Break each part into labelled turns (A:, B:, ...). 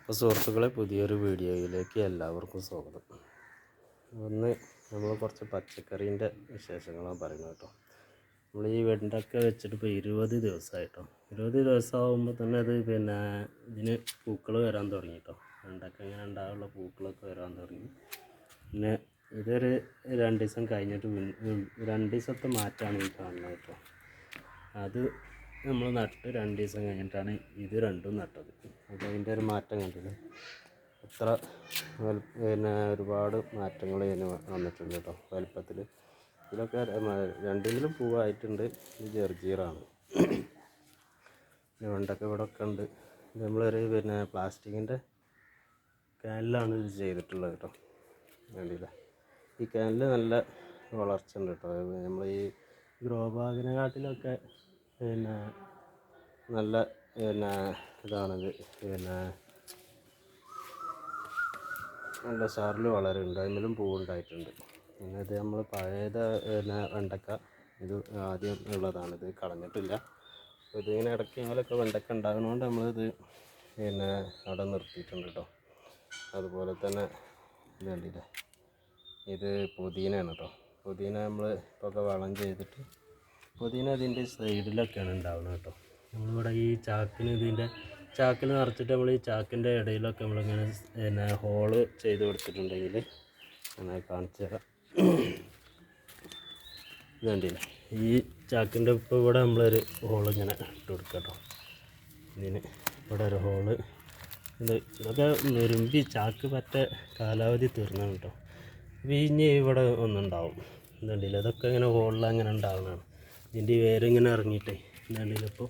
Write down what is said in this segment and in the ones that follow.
A: അപ്പോൾ സുഹൃത്തുക്കളെ, പുതിയൊരു വീഡിയോയിലേക്ക് എല്ലാവർക്കും സ്വാഗതം. ഒന്ന് നമ്മൾ കുറച്ച് പച്ചക്കറീൻ്റെ വിശേഷങ്ങളാണ് പറയുന്നത് കേട്ടോ. നമ്മൾ ഈ വെണ്ടക്ക വെച്ചിട്ട് ഇപ്പോൾ 20 ദിവസമായിട്ടോ. 20 ദിവസമാകുമ്പോൾ തന്നെ അത് ഇതിന് പൂക്കൾ വരാൻ തുടങ്ങി കേട്ടോ. വെണ്ടക്ക ഇങ്ങനെ ഉണ്ടാകാനുള്ള പൂക്കളൊക്കെ വരാൻ തുടങ്ങി. പിന്നെ ഇതൊരു 2 ദിവസം കഴിഞ്ഞിട്ട് 2 ദിവസത്തെ മാറ്റമാണ് ഈ കാണുന്നത് കേട്ടോ. അത് നമ്മൾ നട്ട് 2 ദിവസം കഴിഞ്ഞിട്ടാണ് ഇത് രണ്ടും നട്ടത്. അപ്പോൾ അതിൻ്റെ ഒരു മാറ്റം കണ്ടില്ല, എത്ര ഒരുപാട് മാറ്റങ്ങൾ ഇതിന് വന്നിട്ടുണ്ട് കേട്ടോ വലുപ്പത്തിൽ. ഇതിലൊക്കെ രണ്ടിലും പൂവായിട്ടുണ്ട്. ഇത് ജർജീറാണ്. വെണ്ടക്ക ഇവിടെ ഒക്കെ ഉണ്ട്. നമ്മളൊരു പ്ലാസ്റ്റിക്കിൻ്റെ ക്യാനിലാണ് ഇത് ചെയ്തിട്ടുള്ളത് കേട്ടോ. വേണ്ടിയില്ല, ഈ ക്യാനിൽ നല്ല വളർച്ച ഉണ്ട് കേട്ടോ. നമ്മൾ ഈ ഗ്രോ ബാഗിനെക്കാട്ടിലൊക്കെ നല്ല ഇതാണിത്. നല്ല ഷാറിൽ വളരുന്നുണ്ട്, അതിലും പൂവുണ്ടായിട്ടുണ്ട്. പിന്നെ ഇത് നമ്മൾ പഴയത് വെണ്ടക്ക, ഇത് ആദ്യം ഉള്ളതാണ്. ഇത് കളഞ്ഞിട്ടില്ല. അപ്പോൾ ഇതിങ്ങനെ ഇടയ്ക്കെങ്കിലൊക്കെ വെണ്ടക്ക ഉണ്ടാകുന്നതുകൊണ്ട് നമ്മളിത് അവിടെ നിർത്തിയിട്ടുണ്ട് കേട്ടോ. അതുപോലെ തന്നെ ഇത് കണ്ടില്ലേ, ഇത് പുതിനയാണ് കേട്ടോ. പുതിന നമ്മൾ ഇപ്പോൾ വളം ചെയ്തിട്ട് പുതിന അതിൻ്റെ സൈഡിലൊക്കെയാണ് ഉണ്ടാവുന്നത് കേട്ടോ. നമ്മളിവിടെ ഈ ചാക്കിൽ നിറച്ചിട്ട് നമ്മൾ ഈ ചാക്കിൻ്റെ ഇടയിലൊക്കെ നമ്മളിങ്ങനെ ഹോള് ചെയ്ത് കൊടുത്തിട്ടുണ്ടെങ്കിൽ ഞാൻ കാണിച്ചു തരാം. ഇത് കണ്ടില്ലേ, ഈ ചാക്കിൻ്റെ ഇപ്പോൾ ഇവിടെ നമ്മളൊരു ഹോള് ഇങ്ങനെ ഇട്ട് കൊടുക്കുക കേട്ടോ. ഇതിന് ഇവിടെ ഒരു ഹോള്. ഇതൊക്കെ നെരുമ്പി ചാക്ക് പറ്റ കാലാവധി തീർന്നാണ് കേട്ടോ. ഇനി ഇവിടെ ഒന്നുണ്ടാവും. ഇതുണ്ടല്ലോ, ഇതൊക്കെ ഇങ്ങനെ ഹോളിൽ അങ്ങനെ ഉണ്ടാവുന്നതാണ്. ഇതിൻ്റെ വേരിങ്ങനെ ഇറങ്ങിയിട്ടേ ഇതുണ്ടല്ലോ. ഇപ്പോൾ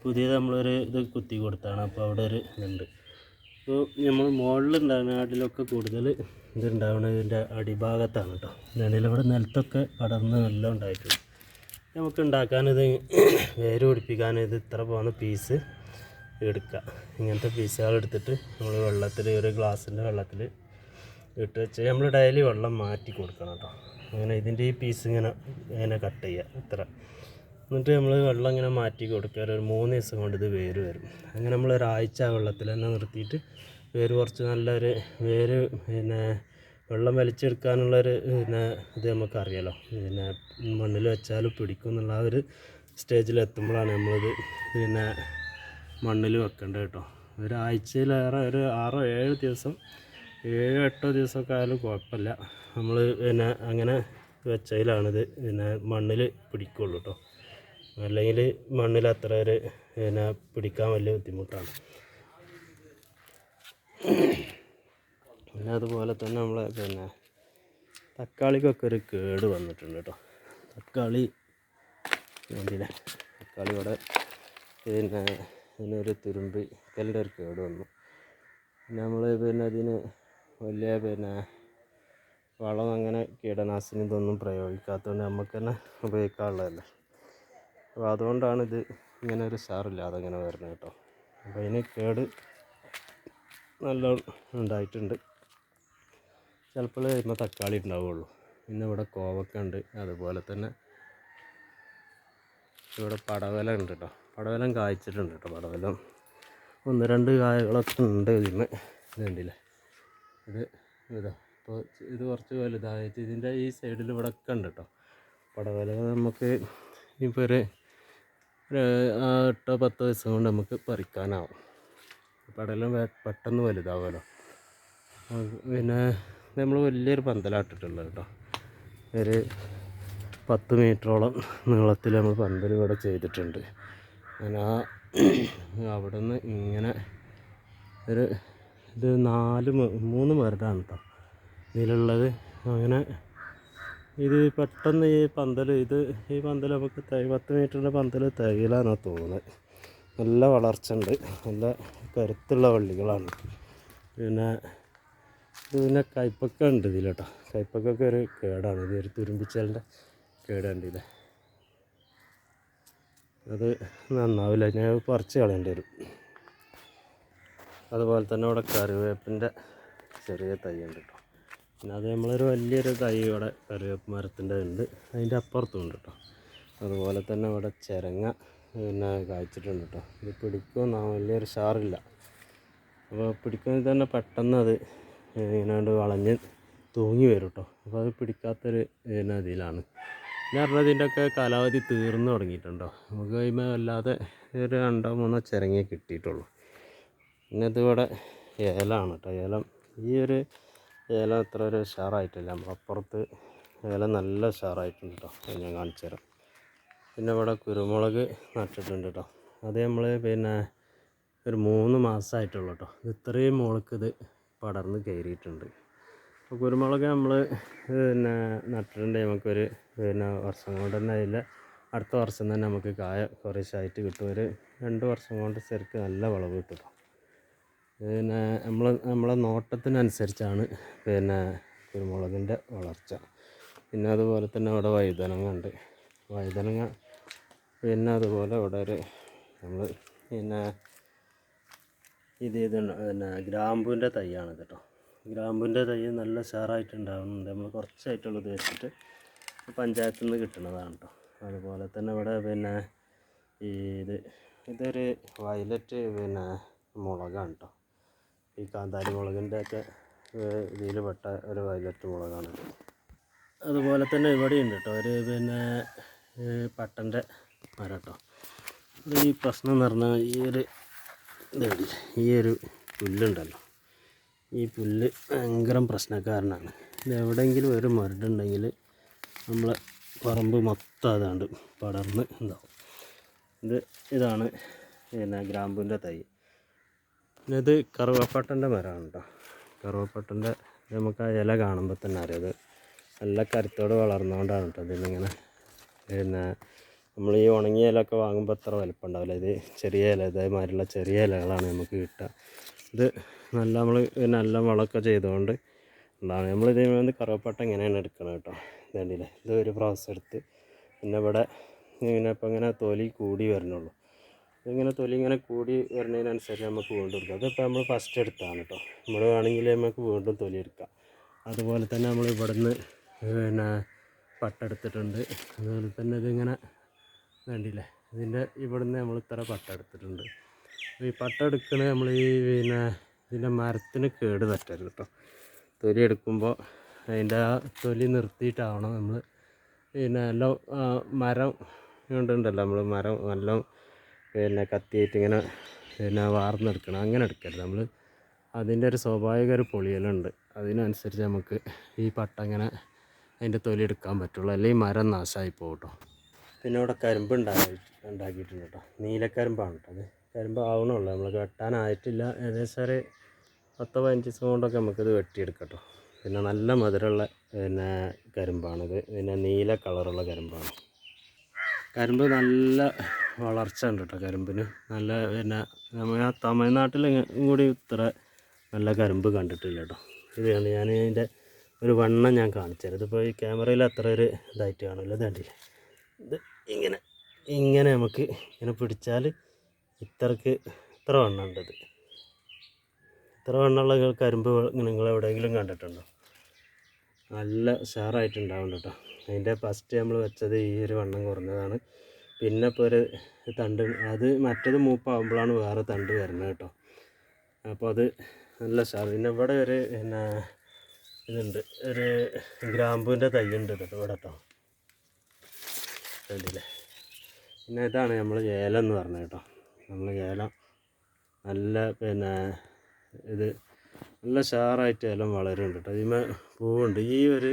A: പുതിയത് നമ്മളൊരു ഇത് കുത്തി കൊടുത്താണ്. അപ്പോൾ അവിടെ ഒരു ഇതുണ്ട്. ഇപ്പോൾ നമ്മൾ മുകളിലുണ്ടാകുന്ന നാട്ടിലൊക്കെ കൂടുതൽ ഇതുണ്ടാവുന്നത് ഇതിൻ്റെ അടിഭാഗത്താണ് കേട്ടോ. ഇതുണ്ടല്ലോ, ഇവിടെ നിലത്തൊക്കെ പടർന്ന് നല്ല ഉണ്ടായിട്ടുണ്ട്. നമുക്ക് ഉണ്ടാക്കാനിത് വേര് പിടിപ്പിക്കാൻ ഇത് ഇത്ര പോകുന്ന പീസ് എടുക്കുക. ഇങ്ങനത്തെ പീസുകൾ എടുത്തിട്ട് നമ്മൾ വെള്ളത്തിൽ, ഒരു ഗ്ലാസിൻ്റെ വെള്ളത്തിൽ ഇട്ട് വെച്ച് നമ്മൾ ഡെയിലി വെള്ളം മാറ്റി കൊടുക്കണം കേട്ടോ. അങ്ങനെ ഇതിൻ്റെ ഈ പീസ് ഇങ്ങനെ കട്ട് ചെയ്യുക ഇത്ര. എന്നിട്ട് നമ്മൾ വെള്ളം ഇങ്ങനെ മാറ്റി കൊടുക്കുക. ഒരു 3 ദിവസം കൊണ്ട് ഇത് വേര് വരും. അങ്ങനെ നമ്മൾ ഒരാഴ്ച വെള്ളത്തിൽ തന്നെ നിർത്തിയിട്ട് വേര് കുറച്ച് നല്ലൊരു വേര് വെള്ളം വലിച്ചെടുക്കാനുള്ളൊരു ഇത് നമുക്കറിയാലോ. മണ്ണിൽ വെച്ചാൽ പിടിക്കും എന്നുള്ള ആ ഒരു സ്റ്റേജിലെത്തുമ്പോഴാണ് നമ്മളിത് മണ്ണിൽ വെക്കേണ്ടത് കേട്ടോ. ഒരാഴ്ചയിലേറെ, ഒരു 6-7 ദിവസം, 7-8 ദിവസമൊക്കെ ആയാലും കുഴപ്പമില്ല. നമ്മൾ അങ്ങനെ വെച്ചതിലാണിത് മണ്ണിൽ പിടിക്കുള്ളൂ കേട്ടോ. അല്ലെങ്കിൽ മണ്ണിൽ അത്ര ഒരു പിടിക്കാൻ വലിയ ബുദ്ധിമുട്ടാണ്. പിന്നെ അതുപോലെ തന്നെ നമ്മൾ തക്കാളിക്കൊക്കെ ഒരു കേട് വന്നിട്ടുണ്ട് കേട്ടോ. തക്കാളി വേണ്ടിയില്ല, തക്കാളി ഇവിടെ ഇതിനൊരു തുരുമ്പിക്കലിൻ്റെ ഒരു കേട് വന്നു. പിന്നെ നമ്മൾ ഇതിന് വലിയ വളം അങ്ങനെ കീടനാശിനി ഇതൊന്നും പ്രയോഗിക്കാത്തതുകൊണ്ട് നമുക്ക് തന്നെ ഉപയോഗിക്കാനുള്ളതല്ലേ. അപ്പോൾ അതുകൊണ്ടാണ് ഇത് ഇങ്ങനെ ഒരു ഷാറില്ലാതെ ഇങ്ങനെ വരുന്നത് കേട്ടോ. അപ്പോൾ അതിന് കേട് നല്ല ഉണ്ടായിട്ടുണ്ട്. ചിലപ്പോൾ ഇതിന് തക്കാളി ഉണ്ടാവുകയുള്ളൂ. പിന്നെ ഇവിടെ കോവക്ക ഉണ്ട്. അതുപോലെ തന്നെ ഇവിടെ പടവലം ഉണ്ട് കേട്ടോ. പടവലം കായ്ച്ചിട്ടുണ്ട് കേട്ടോ. പടവലം 1-2 കായകളൊക്കെ ഉണ്ട് ഇതിന്. ഇതുണ്ടല്ലേ, ഇതാ. അപ്പോൾ ഇത് കുറച്ച് വലുതായിട്ട് ഇതിൻ്റെ ഈ സൈഡിൽ ഇവിടെ ഒക്കെ ഉണ്ട് കേട്ടോ. പടവലം നമുക്ക് ഇപ്പോൾ ഒരു 8-10 ദിവസം കൊണ്ട് നമുക്ക് പറിക്കാനാവും. പടവലം പെട്ടെന്ന് വലുതാവുമല്ലോ. പിന്നെ നമ്മൾ വലിയൊരു പന്തലാട്ടിട്ടുള്ളത് കേട്ടോ. ഒരു 10 മീറ്ററോളം നീളത്തിൽ നമ്മൾ പന്തൽ ഇവിടെ ചെയ്തിട്ടുണ്ട്. അങ്ങനെ അവിടെ നിന്ന് ഇങ്ങനെ ഒരു ഇത് 3 മരടാണ് കേട്ടോ ഇതിലുള്ളത്. അങ്ങനെ ഇത് പെട്ടെന്ന് ഈ പന്തൽ നമുക്ക് 10 മീറ്ററിൻ്റെ പന്തൽ തികയിലാണെന്നാണ് തോന്നുന്നത്. നല്ല വളർച്ച ഉണ്ട്, നല്ല കരുത്തുള്ള വള്ളികളാണ്. പിന്നെ കയ്പക്ക ഉണ്ട് ഇതിൽ കേട്ടോ. കയ്പക്കൊക്കെ ഒരു കേടാണ്. ഇത് ഒരു തുരുമ്പിച്ചലിൻ്റെ കേടുണ്ട്. ഇത് അത് നന്നാവില്ല, ഞാൻ പറിച്ച് കളയേണ്ടി വരും. അതുപോലെ തന്നെ ഇവിടെ കറിവേപ്പിൻ്റെ ചെറിയ തൈ ഉണ്ട് കേട്ടോ. പിന്നെ അത് നമ്മളൊരു വലിയൊരു തൈ ഇവിടെ കറിവേപ്പ് മരത്തിൻ്റെ ഉണ്ട്, അതിൻ്റെ അപ്പുറത്തും ഉണ്ട് കേട്ടോ. അതുപോലെ തന്നെ ഇവിടെ ചിരങ്ങ കായ്ച്ചിട്ടുണ്ട് കേട്ടോ. ഇത് പിടിക്കുമെന്നാ വലിയൊരു ഷാറില്ല. അപ്പോൾ പിടിക്കുന്നത് തന്നെ പെട്ടെന്ന് അത് ഇങ്ങനെ വളഞ്ഞ് തൂങ്ങി വരും കേട്ടോ. അപ്പോൾ അത് പിടിക്കാത്തൊരു ഇതിലാണ്. ഞാൻ പറഞ്ഞത് ഇതിൻ്റെയൊക്കെ കാലാവധി തീർന്നു തുടങ്ങിയിട്ടുണ്ടോ. നമുക്ക് കഴിയുമ്പോൾ അല്ലാതെ ഒരു 2-3 ചിരങ്ങേ കിട്ടിയിട്ടുള്ളൂ. പിന്നെ ഇതിവിടെ ഏലമാണ് കേട്ടോ. ഏലം ഈ ഒരു ഏലം അത്ര ഒരു ഉഷാറായിട്ടില്ല. നമ്മളപ്പുറത്ത് ഏലം നല്ല ഉഷാറായിട്ടുണ്ട് കേട്ടോ. അത് ഞാൻ കാണിച്ചു തരാം. പിന്നെ ഇവിടെ കുരുമുളക് നട്ടിട്ടുണ്ട് കേട്ടോ. അത് നമ്മൾ പിന്നെ ഒരു 3 മാസമായിട്ടുള്ളൂ കേട്ടോ. ഇത്രയും മുളക്ക് ഇത് പടർന്ന് കയറിയിട്ടുണ്ട്. അപ്പോൾ കുരുമുളക് നമ്മൾ പിന്നെ നട്ടിട്ടുണ്ടെങ്കിൽ നമുക്കൊരു പിന്നെ വർഷം കൊണ്ട് തന്നെ അതിൽ അടുത്ത വർഷം തന്നെ നമുക്ക് കായ കുറേശ്ശായിട്ട് കിട്ടും. ഒരു 2 വർഷം കൊണ്ട് ശരിക്കും നല്ല വിളവ് കിട്ടും. പിന്നെ നമ്മളെ നോട്ടത്തിനനുസരിച്ചാണ് പിന്നെ കുരുമുളകിൻ്റെ വളർച്ച. പിന്നെ അതുപോലെ തന്നെ ഇവിടെ വഴുതനങ്ങ ഉണ്ട്. വഴുതനങ്ങ പിന്നെ അതുപോലെ ഇവിടെ ഒരു നമ്മൾ പിന്നെ പിന്നെ ഗ്രാമ്പൂവിൻ്റെ തൈയാണ് കേട്ടോ. ഗ്രാമ്പൂവിൻ്റെ തൈ നല്ല ഉഷാറായിട്ടുണ്ടാകുന്നുണ്ട്. നമ്മൾ കുറച്ചായിട്ടുള്ളത് വെച്ചിട്ട് പഞ്ചായത്തിൽ നിന്ന് കിട്ടുന്നതാണ് കേട്ടോ. അതുപോലെ തന്നെ ഇവിടെ പിന്നെ ഇതൊരു വയലറ്റ് പിന്നെ മുളകാണ് കേട്ടോ. ഈ കാന്താരി മുളകിൻ്റെ ഒക്കെ ഇതിൽ പെട്ട ഒരു വയലറ്റ് മുളകാണ്. അതുപോലെ തന്നെ ഇവിടെയുണ്ട് കേട്ടോ ഒരു പിന്നെ പട്ടൻ്റെ മരം കേട്ടോ. ഈ പ്രശ്നം എന്ന് പറഞ്ഞാൽ ഈ ഒരു പുല്ലുണ്ടല്ലോ, ഈ പുല്ല് ഭയങ്കര പ്രശ്നക്കാരനാണ്. ഇത് എവിടെയെങ്കിലും ഒരു മരടുണ്ടെങ്കിൽ നമ്മളെ പറമ്പ് മൊത്തം അതാണ്ട് പടർന്ന് ഉണ്ടാവും. ഇതാണ് പിന്നെ ഗ്രാമ്പൂവിൻ്റെ തൈ. പിന്നെ ഇത് കറുവപ്പട്ടൻ്റെ മരമാണ് കേട്ടോ. കറുവപ്പട്ടൻ്റെ നമുക്ക് ആ ഇല കാണുമ്പോൾ തന്നെ അറിയാം അത് നല്ല കരുത്തോടെ വളർന്നുകൊണ്ടാണ് കേട്ടോ. ഇതിലിങ്ങനെ പിന്നെ നമ്മൾ ഈ ഉണങ്ങിയ ഇലയൊക്കെ വാങ്ങുമ്പോൾ അത്ര വലിപ്പം ഉണ്ടാവില്ല. ഇത് ചെറിയ ഇല ഇതേമാതിരിയുള്ള ചെറിയ ഇലകളാണ് നമുക്ക് കിട്ടുക. ഇത് നമ്മൾ നല്ല വളമൊക്കെ ചെയ്തുകൊണ്ട് ഉണ്ടാണ്. നമ്മൾ ഇതിന് കറുവപ്പട്ട ഇങ്ങനെയാണ് എടുക്കണം കേട്ടോ. ഇതേണ്ടില്ലേ, ഇത് ഒരു പ്രാവശ്യം എടുത്ത് പിന്നെ ഇവിടെ ഇങ്ങനെ തൊലി കൂടി വരണുള്ളൂ. ഇങ്ങനെ തൊലി ഇങ്ങനെ കൂടി വരുന്നതിനനുസരിച്ച് നമുക്ക് വീണ്ടും എടുക്കാം. അതിപ്പോൾ നമ്മൾ ഫസ്റ്റ് എടുത്താണ് കേട്ടോ. നമ്മൾ വേണമെങ്കിൽ നമുക്ക് വീണ്ടും തൊലി എടുക്കാം. അതുപോലെ തന്നെ നമ്മൾ ഇവിടുന്ന് പിന്നെ പട്ട എടുത്തിട്ടുണ്ട്. അതുപോലെ തന്നെ ഇതിങ്ങനെ വേണ്ടിയില്ലേ, ഇവിടുന്ന് നമ്മൾ ഇത്ര പട്ട എടുത്തിട്ടുണ്ട്. ഈ പട്ട എടുക്കണേ നമ്മൾ പിന്നെ ഇതിൻ്റെ മരത്തിന് കേട് പറ്റരുത് കേട്ടോ. തൊലി എടുക്കുമ്പോൾ അതിൻ്റെ ആ തൊലി നിർത്തിയിട്ടാവണം നമ്മൾ പിന്നെ എല്ലാം മരം കൊണ്ടുണ്ടല്ലോ നമ്മൾ മരം നല്ല പിന്നെ കത്തിയായിട്ട് ഇങ്ങനെ പിന്നെ വാർന്നെടുക്കണം. അങ്ങനെ എടുക്കരുത്. നമ്മൾ അതിൻ്റെ ഒരു സ്വാഭാവിക ഒരു പൊളിയലുണ്ട്. അതിനനുസരിച്ച് നമുക്ക് ഈ പട്ട ഇങ്ങനെ അതിൻ്റെ തൊലി എടുക്കാൻ പറ്റുള്ളൂ. അല്ലെങ്കിൽ മരം നാശമായി പോകും കേട്ടോ. പിന്നെ ഇവിടെ കരിമ്പ് ഉണ്ടാക്കിയിട്ടുണ്ട് കേട്ടോ. നീലക്കരിമ്പാണ് കേട്ടോ. അത് കരിമ്പ് ആവണുള്ളൂ, നമ്മൾ വെട്ടാനായിട്ടില്ല. ഏകദേശം ഒരു 10-15 ദിവസം കൊണ്ടൊക്കെ നമുക്കിത് വെട്ടിയെടുക്കാം കേട്ടോ. പിന്നെ നല്ല മധുരമുള്ള പിന്നെ കരിമ്പാണിത്. പിന്നെ നീല കളറുള്ള കരിമ്പാണ്. കരിമ്പ് നല്ല വളർച്ച ഉണ്ട് കേട്ടോ കരിമ്പിന്. നല്ല പിന്നെ നമ്മൾ ആ തമിഴ്നാട്ടിൽ കൂടി ഇത്ര നല്ല കരിമ്പ് കണ്ടിട്ടില്ല കേട്ടോ. ഇതാണ് ഞാൻ ഇതിൻ്റെ ഒരു വണ്ണം ഞാൻ കാണിച്ചു തരാം. ഇതിപ്പോൾ ഈ ക്യാമറയിൽ അത്ര ഒരു ഇതായിട്ട് കാണില്ല. ഇത് കണ്ടില്ലേ, ഇത് ഇങ്ങനെ നമുക്ക് ഇങ്ങനെ പിടിച്ചാൽ ഇത്ര വണ്ണം ഉണ്ട്. ഇത്ര വണ്ണമുള്ള കരിമ്പ് നിങ്ങൾ എവിടെയെങ്കിലും കണ്ടിട്ടുണ്ടോ? നല്ല ഉഷാറായിട്ടുണ്ടാവുന്നുണ്ട് കേട്ടോ. അതിൻ്റെ ഫസ്റ്റ് നമ്മൾ വെച്ചത് ഈ ഒരു വണ്ണം കുറഞ്ഞതാണ്. പിന്നെ ഇപ്പോൾ ഒരു തണ്ട് അത് മറ്റത് മൂപ്പാകുമ്പോഴാണ് വേറെ തണ്ട് വരുന്നത് കേട്ടോ. അപ്പോൾ അത് നല്ല ഉഷാർ. പിന്നെ ഇവിടെ ഒരു പിന്നെ ഇതുണ്ട്, ഒരു ഗ്രാമ്പൂവിൻ്റെ തൈ ഉണ്ട് കേട്ടോ ഇവിടെ കേട്ടോ. കണ്ടില്ലേ. പിന്നെ ഇതാണ് നമ്മൾ ഏലം എന്ന് പറഞ്ഞത് കേട്ടോ. നമ്മൾ ഏലം നല്ല പിന്നെ ഇത് നല്ല ഉഷാറായിട്ട് ഏലം വളരുന്നുണ്ട് കേട്ടോ. ഇതിന്മേ പൂവുണ്ട്. ഈ ഒരു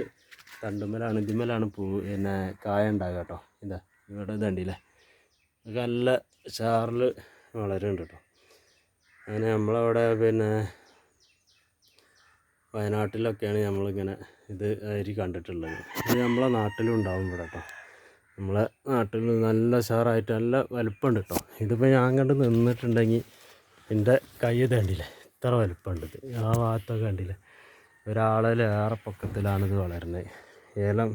A: ഇതിന്മേലാണ് പൂവ് പിന്നെ കായ ഉണ്ടാകുക കേട്ടോ. ഇവിടെ ഇതുണ്ടല്ലേ, ഇതൊക്കെ നല്ല ഉഷാറിൽ വളരുന്നുണ്ട് കേട്ടോ. അങ്ങനെ നമ്മളവിടെ പിന്നെ വയനാട്ടിലൊക്കെയാണ് നമ്മളിങ്ങനെ ഇത് അരി കണ്ടിട്ടുള്ളത്. ഇത് നമ്മളെ നാട്ടിലും ഉണ്ടാവും ഇവിടെ കേട്ടോ. നമ്മളെ നാട്ടിൽ നല്ല ഉഷാറായിട്ട് നല്ല വലുപ്പമുണ്ട് കേട്ടോ. ഇതിപ്പോൾ ഞാൻ കണ്ട് നിന്നിട്ടുണ്ടെങ്കിൽ എൻ്റെ കൈ തണ്ടില്ലേ ഇത്ര വലുപ്പമുണ്ട്. ഇത് ആ ഭാഗത്തൊക്കെ കണ്ടില്ലേ, ഒരാളേറെ പൊക്കത്തിലാണിത് വളരുന്നത്. ഏലം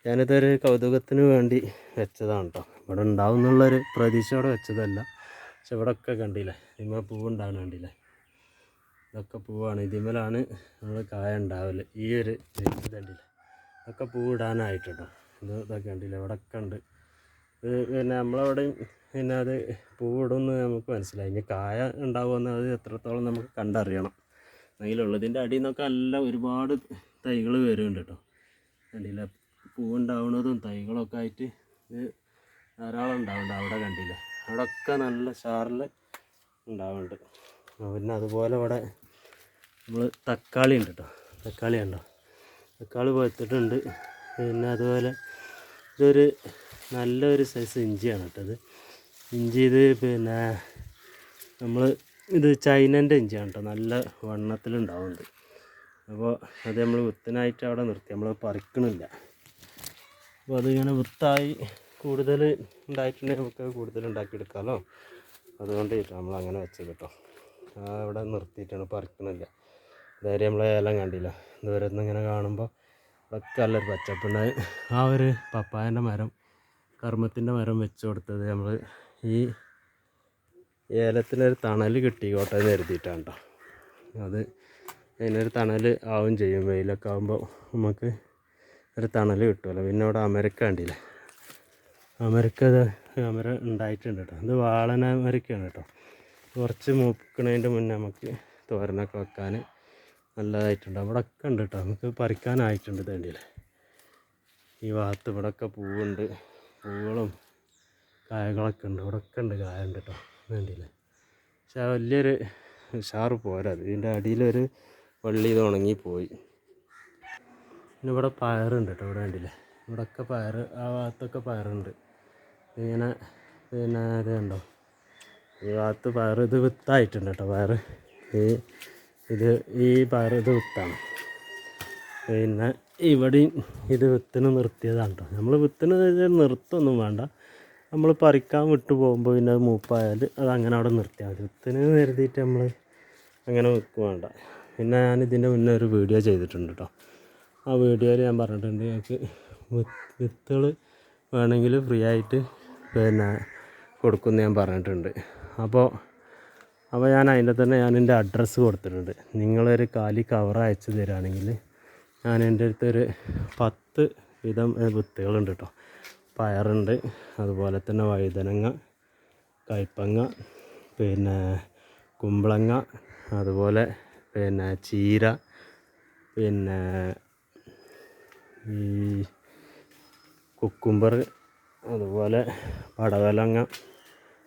A: ഞാനിതൊരു കൗതുകത്തിന് വേണ്ടി വെച്ചതാണ് കേട്ടോ. ഇവിടെ ഉണ്ടാവും എന്നുള്ളൊരു പ്രതീക്ഷയോടെ വെച്ചതല്ല. പക്ഷെ ഇവിടെയൊക്കെ കണ്ടില്ലേ, ഇതിന്മേൽ പൂവുണ്ടാകുന്ന കണ്ടില്ലേ, ഇതൊക്കെ പൂവാണ്. ഇതിന്മേലാണ് നമ്മൾ കായ ഉണ്ടാവില്ല. ഈ ഒരു ഇതുണ്ടല്ലേ, ഇതൊക്കെ പൂവിടാനായിട്ടോ. ഇതൊക്കെ കണ്ടില്ലേ, ഇവിടെയൊക്കെ ഉണ്ട്. ഇത് പിന്നെ നമ്മളവിടെയും പിന്നെ അത് പൂവിടുമെന്ന് നമുക്ക് മനസ്സിലായി. ഇനി കായ ഉണ്ടാവുമെന്ന് അത് എത്രത്തോളം നമുക്ക് കണ്ടറിയണം. അതിലുള്ളതിൻ്റെ അടിയിൽ നിന്നൊക്കെ നല്ല ഒരുപാട് തൈകൾ വരുന്നുണ്ട് കേട്ടോ. കണ്ടില്ല, പൂവുണ്ടാവുന്നതും തൈകളൊക്കെ ആയിട്ട് ഇത് ധാരാളം ഉണ്ടാവുന്നുണ്ട്. അവിടെ കണ്ടില്ല, അവിടെ ഒക്കെ നല്ല ഷാറിൽ ഉണ്ടാവുന്നുണ്ട്. പിന്നെ അതുപോലെ ഇവിടെ നമ്മൾ തക്കാളി ഉണ്ട് കേട്ടോ. തക്കാളി ഉണ്ടോ, തക്കാളി പഴുത്തിട്ടുണ്ട്. പിന്നെ അതുപോലെ ഇതൊരു നല്ലൊരു സൈസ് ഇഞ്ചിയാണ് കേട്ടത്. ഇഞ്ചി ഇത് പിന്നെ ഇത് ചൈനൻ്റെ ഇഞ്ചിയാണ് കേട്ടോ. നല്ല വണ്ണത്തിലുണ്ടാവുന്നുണ്ട്. അപ്പോൾ അത് നമ്മൾ വിത്തിനായിട്ട് അവിടെ നിർത്തി, നമ്മൾ പറിക്കണില്ല. അപ്പോൾ അതിങ്ങനെ വിത്തായി കൂടുതൽ ഉണ്ടായിട്ടുണ്ടെങ്കിൽ നമുക്ക് കൂടുതൽ ഉണ്ടാക്കിയെടുക്കാമല്ലോ. അതുകൊണ്ട് നമ്മൾ അങ്ങനെ വെച്ചത് കേട്ടോ. അവിടെ നിർത്തിയിട്ടാണ്, പറിക്കണില്ല. അതായത് നമ്മളെ ഏലം കണ്ടില്ല, ദൂരെ നിന്ന് ഇങ്ങനെ കാണുമ്പോൾ ഒക്കെ നല്ലൊരു പച്ചപ്പുണ്ടായി. ആ ഒരു പപ്പായൻ്റെ മരം, കർമ്മത്തിൻ്റെ മരം വെച്ച് കൊടുത്തത് നമ്മൾ ഈ ഏലത്തിനൊരു തണൽ കിട്ടിക്കോട്ടെ എന്ന് കരുതിയിട്ടാണ് കേട്ടോ. അത് അതിനൊരു തണൽ ആവും ചെയ്യും. വെയിലൊക്കെ ആകുമ്പോൾ നമുക്ക് ഒരു തണൽ കിട്ടുമല്ലോ. പിന്നെ അവിടെ അമരക്ക കണ്ടില്ലേ, അമര ഉണ്ടായിട്ടുണ്ട് കേട്ടോ. ഇത് വാളന അമരക്കയാണ് കേട്ടോ. കുറച്ച് മൂക്കണതിൻ്റെ മുന്നേ നമുക്ക് തോരനൊക്കെ വെക്കാൻ നല്ലതായിട്ടുണ്ട്. അവിടെ ഒക്കെ ഉണ്ട് കേട്ടോ, നമുക്ക് പറിക്കാനായിട്ടുണ്ട്. തേണ്ടിയില്ലേ, ഈ ഭാഗത്ത് ഇവിടെ ഒക്കെ പൂവുണ്ട്, പൂവുകളും കായകളൊക്കെ ഉണ്ട്. ഇവിടെ ഒക്കെ ഉണ്ട്, കായുണ്ട് കേട്ടോ. വേണ്ടിയില്ലേ, പക്ഷെ വലിയൊരു ഷാറ് പോരാ. ഇതിൻ്റെ അടിയിലൊരു വള്ളി ഇത് ഉണങ്ങിപ്പോയി. പിന്നെ ഇവിടെ പയറുണ്ട് കേട്ടോ. ഇവിടെ വേണ്ടിയില്ലേ, ഇവിടെയൊക്കെ പയർ, ആ ഭാഗത്തൊക്കെ പയറുണ്ട്. ഇങ്ങനെ പിന്നെ ഇത് കണ്ടോ, ഈ ഭാഗത്ത് പയർ ഇത് വിത്തായിട്ടുണ്ട് കേട്ടോ. പയർ ഈ പയർ ഇത് വിത്താണ്. പിന്നെ ഇവിടെയും ഇത് വിത്തിന് നിർത്തിയതാണ് കേട്ടോ. നമ്മൾ വിത്തിന് നിർത്തൊന്നും വേണ്ട, നമ്മൾ പറിക്കാൻ വിട്ടു പോകുമ്പോൾ പിന്നെ അത് മൂപ്പായാൽ അത് അങ്ങനെ അവിടെ നിർത്തിയാൽ മതി. വിത്തിന് കരുതിയിട്ട് നമ്മൾ അങ്ങനെ വെക്കുക വേണ്ട. പിന്നെ ഞാൻ ഇതിൻ്റെ മുന്നേ ഒരു വീഡിയോ ചെയ്തിട്ടുണ്ട് കേട്ടോ. ആ വീഡിയോയിൽ ഞാൻ പറഞ്ഞിട്ടുണ്ട്, ഞങ്ങൾക്ക് വിത്തുകൾ വേണമെങ്കിൽ ഫ്രീ ആയിട്ട് പിന്നെ കൊടുക്കുമെന്ന് ഞാൻ പറഞ്ഞിട്ടുണ്ട്. അപ്പോൾ ഞാൻ അതിൻ്റെ തന്നെ എൻ്റെ അഡ്രസ്സ് കൊടുത്തിട്ടുണ്ട്. നിങ്ങളൊരു കാലി കവർ അയച്ചു തരികയാണെങ്കിൽ ഞാൻ എൻ്റെ അടുത്തൊരു 10 വിധം വിത്തുകളുണ്ട് കേട്ടോ. പയറുണ്ട്, അതുപോലെ തന്നെ വഴുതനങ്ങ, കയ്പങ്ങ, പിന്നെ കുമ്പളങ്ങ, അതുപോലെ പിന്നെ ചീര, പിന്നെ ഈ കുക്കുംബർ, അതുപോലെ പടവലങ്ങ,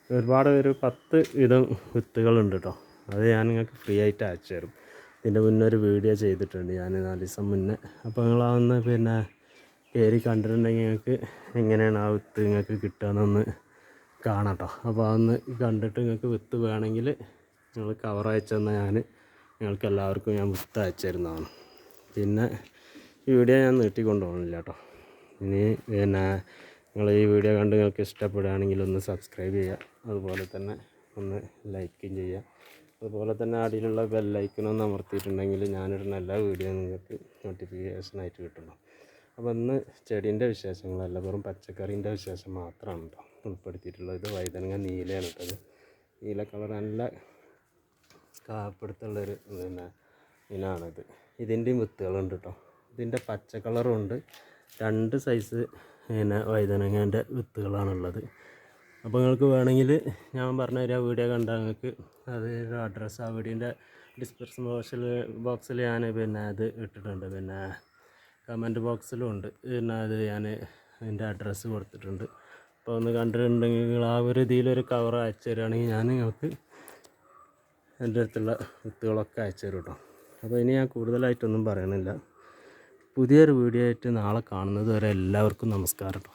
A: ഒരുപാട് ഒരു 10 വിധം വിത്തുകളുണ്ട് കേട്ടോ. അത് ഞാൻ നിങ്ങൾക്ക് ഫ്രീ ആയിട്ട് അയച്ചു തരും. ഇതിൻ്റെ മുന്നേ ഒരു വീഡിയോ ചെയ്തിട്ടുണ്ട് ഞാൻ 4 ദിവസം മുന്നേ. അപ്പോൾ നിങ്ങളതൊന്ന് പിന്നെ കയറി കണ്ടിട്ടുണ്ടെങ്കിൽ നിങ്ങൾക്ക് എങ്ങനെയാണ് ആ വിത്ത് നിങ്ങൾക്ക് കിട്ടുകയെന്നൊന്ന് കാണാം കേട്ടോ. അപ്പോൾ അതൊന്ന് കണ്ടിട്ട് നിങ്ങൾക്ക് വിത്ത് വേണമെങ്കിൽ നിങ്ങൾ കവർ അയച്ചു തന്നാൽ നിങ്ങൾക്ക് എല്ലാവർക്കും ഞാൻ വിത്ത് അയച്ചു തരുന്നതാണ്. പിന്നെ ഈ വീഡിയോ ഞാൻ നീട്ടിക്കൊണ്ട് പോകുന്നില്ല കേട്ടോ. ഇനി പിന്നെ നിങ്ങൾ ഈ വീഡിയോ കണ്ട് നിങ്ങൾക്ക് ഇഷ്ടപ്പെടുകയാണെങ്കിൽ ഒന്ന് സബ്സ്ക്രൈബ് ചെയ്യുക, അതുപോലെ തന്നെ ഒന്ന് ലൈക്കും ചെയ്യുക. അതുപോലെ തന്നെ അടിയിലുള്ള ബെല്ലൈക്കനൊന്ന് അമർത്തിയിട്ടുണ്ടെങ്കിൽ ഞാനിടുന്ന എല്ലാ വീഡിയോയും നിങ്ങൾക്ക് നോട്ടിഫിക്കേഷനായിട്ട് കിട്ടണം. അപ്പോൾ ഇന്ന് ചെടീൻ്റെ വിശേഷങ്ങളല്ല, വെറും പച്ചക്കറീൻ്റെ വിശേഷം മാത്രമാണ് കേട്ടോ ഉൾപ്പെടുത്തിയിട്ടുള്ളത്. ഇത് വഴുതനങ്ങ നീലയാണ് കേട്ടത്. നീല കളർ നല്ല കാപ്പെടുത്തുള്ളൊരു പിന്നെ ഇനാണിത്. ഇതിൻ്റെയും വിത്തുകളുണ്ട് കേട്ടോ. ഇതിൻ്റെ പച്ച കളറും ഉണ്ട്. 2 സൈസ് പിന്നെ വഴുതനങ്ങേൻ്റെ വിത്തുകളാണുള്ളത്. അപ്പോൾ നിങ്ങൾക്ക് വേണമെങ്കിൽ ഞാൻ പറഞ്ഞ ഒരു വീഡിയോ കണ്ടാൽ നിങ്ങൾക്ക് അത് അഡ്രസ്സ് ആ വീഡിയോൻ്റെ ഡിസ്ക്രിപ്ഷൻ ബോക്സിൽ ഞാൻ പിന്നെ അത് ഇട്ടിട്ടുണ്ട്. പിന്നെ കമൻറ്റ് ബോക്സിലും ഉണ്ട്. പിന്നെ അത് ഞാൻ അതിൻ്റെ അഡ്രസ്സ് കൊടുത്തിട്ടുണ്ട്. അപ്പോൾ ഒന്ന് കണ്ടിട്ടുണ്ടെങ്കിൽ ആ ഒരു ഇതിലൊരു കവർ അയച്ചു തരികയാണെങ്കിൽ ഞാൻ നിങ്ങൾക്ക് എൻ്റെ അടുത്തുള്ള വിത്തുകളൊക്കെ അയച്ചു തരും കേട്ടോ. അപ്പോൾ ഇനി ഞാൻ കൂടുതലായിട്ടൊന്നും പറയണില്ല. പുതിയൊരു വീഡിയോ ആയിട്ട് നാളെ കാണുന്നത് വരെ എല്ലാവർക്കും നമസ്കാരം കേട്ടോ.